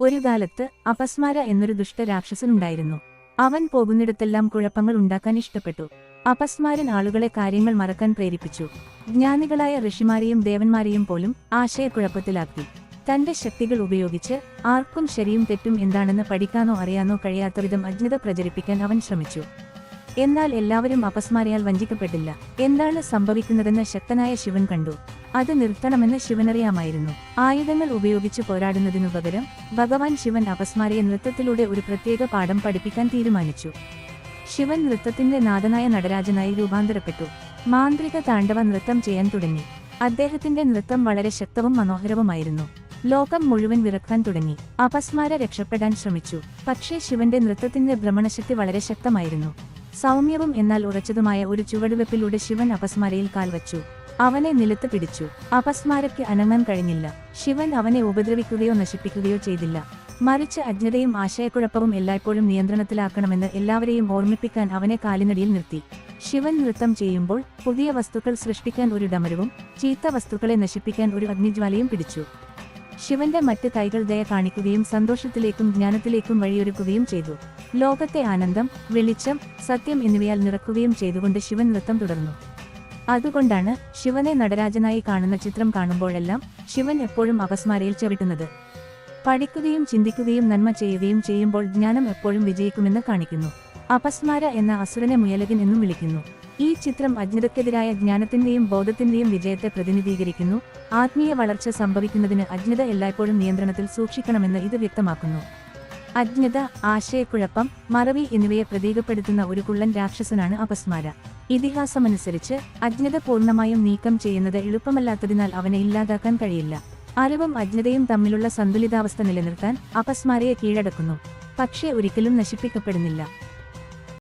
ഒരു കാലത്ത് അപസ്മാര എന്നൊരു ദുഷ്ടരാക്ഷസനുണ്ടായിരുന്നു. അവൻ പോകുന്നിടത്തെല്ലാം കുഴപ്പങ്ങൾ ഉണ്ടാക്കാൻ ഇഷ്ടപ്പെട്ടു. അപസ്മാരൻ ആളുകളെ കാര്യങ്ങൾ മറക്കാൻ പ്രേരിപ്പിച്ചു. ജ്ഞാനികളായ ഋഷിമാരെയും ദേവന്മാരെയും പോലും ആശയക്കുഴപ്പത്തിലാക്കി. തന്റെ ശക്തികൾ ഉപയോഗിച്ച് ആർക്കും ശരിയും തെറ്റും എന്താണെന്ന് പഠിക്കാനോ അറിയാനോ കഴിയാത്തവിധം അജ്ഞത പ്രചരിപ്പിക്കാൻ അവൻ ശ്രമിച്ചു. എന്നാൽ എല്ലാവരും അപസ്മാരയാൽ വഞ്ചിക്കപ്പെട്ടില്ല. എന്താണ് സംഭവിക്കുന്നതെന്ന് ശക്തനായ ശിവൻ കണ്ടു. അത് നിർത്തണമെന്ന് ശിവനറിയാമായിരുന്നു. ആയുധങ്ങൾ ഉപയോഗിച്ച് പോരാടുന്നതിനു പകരം ഭഗവാൻ ശിവൻ അപസ്മാരയെ നൃത്തത്തിലൂടെ ഒരു പ്രത്യേക പാഠം പഠിപ്പിക്കാൻ തീരുമാനിച്ചു. ശിവൻ നൃത്തത്തിന്റെ നാഥനായ നടരാജനായി രൂപാന്തരപ്പെട്ടു. മാന്ത്രിക താണ്ഡവ നൃത്തം ചെയ്യാൻ തുടങ്ങി. അദ്ദേഹത്തിന്റെ നൃത്തം വളരെ ശക്തവും മനോഹരവുമായിരുന്നു. ലോകം മുഴുവൻ വിറക്കാൻ തുടങ്ങി. അപസ്മാര രക്ഷപ്പെടാൻ ശ്രമിച്ചു. പക്ഷേ ശിവന്റെ നൃത്തത്തിന്റെ ഭ്രമണശക്തി വളരെ ശക്തമായിരുന്നു. സൗമ്യവും എന്നാൽ ഉറച്ചതുമായ ഒരു ചുവടുവെപ്പിലൂടെ ശിവൻ അപസ്മാരയിൽ കാൽവച്ചു. അവനെ നിലത്ത് പിടിച്ചു. അപസ്മാരയ്ക്ക് അനങ്ങാൻ കഴിഞ്ഞില്ല. ശിവൻ അവനെ ഉപദ്രവിക്കുകയോ നശിപ്പിക്കുകയോ ചെയ്തില്ല. മറിച്ച് അജ്ഞതയും ആശയക്കുഴപ്പവും എല്ലായ്പ്പോഴും നിയന്ത്രണത്തിലാക്കണമെന്ന് എല്ലാവരെയും ഓർമ്മിപ്പിക്കാൻ അവനെ കാലിനടിയിൽ നിർത്തി. ശിവൻ നൃത്തം ചെയ്യുമ്പോൾ പുതിയ വസ്തുക്കൾ സൃഷ്ടിക്കാൻ ഒരു ഡമരുവും ചീത്ത വസ്തുക്കളെ നശിപ്പിക്കാൻ ഒരു അഗ്നിജ്വാലയും പിടിച്ചു. ശിവന്റെ മറ്റ് കൈകൾ ദയ കാണിക്കുകയും സന്തോഷത്തിലേക്കും ജ്ഞാനത്തിലേക്കും വഴിയൊരുക്കുകയും ചെയ്തു. ലോകത്തെ ആനന്ദം, വെളിച്ചം, സത്യം എന്നിവയാൽ നിറക്കുകയും ചെയ്തുകൊണ്ട് ശിവൻ നൃത്തം തുടർന്നു. അതുകൊണ്ടാണ് ശിവനെ നടരാജനായി കാണുന്ന ചിത്രം കാണുമ്പോഴെല്ലാം ശിവൻ എപ്പോഴും അപസ്മാരയിൽ ചവിട്ടുന്നത്. പഠിക്കുകയും ചിന്തിക്കുകയും നന്മ ചെയ്യുകയും ചെയ്യുമ്പോൾ ജ്ഞാനം എപ്പോഴും വിജയിക്കുമെന്ന് കാണിക്കുന്നു. അപസ്മാര എന്ന അസുരനെ മുയലകൻ എന്നും വിളിക്കുന്നു. ഈ ചിത്രം അജ്ഞതയ്ക്കെതിരായ ജ്ഞാനത്തിന്റെയും ബോധത്തിന്റെയും വിജയത്തെ പ്രതിനിധീകരിക്കുന്നു. ആത്മീയ വളർച്ച സംഭവിക്കുന്നതിന് അജ്ഞത എല്ലായ്പ്പോഴും നിയന്ത്രണത്തിൽ സൂക്ഷിക്കണമെന്ന് ഇത് വ്യക്തമാക്കുന്നു. അജ്ഞത, ആശയക്കുഴപ്പം, മറവി എന്നിവയെ പ്രതീകപ്പെടുത്തുന്ന ഒരു കുള്ളൻ രാക്ഷസനാണ് അപസ്മാര. ഇതിഹാസമനുസരിച്ച് അജ്ഞത പൂർണ്ണമായും നീക്കം ചെയ്യുന്നത് എളുപ്പമല്ലാത്തതിനാൽ അവനെ ഇല്ലാതാക്കാൻ കഴിയില്ല. അറിവും അജ്ഞതയും തമ്മിലുള്ള സന്തുലിതാവസ്ഥ നിലനിർത്താൻ അപസ്മാരയെ കീഴടക്കുന്നു. പക്ഷേ ഒരിക്കലും നശിപ്പിക്കപ്പെടുന്നില്ല.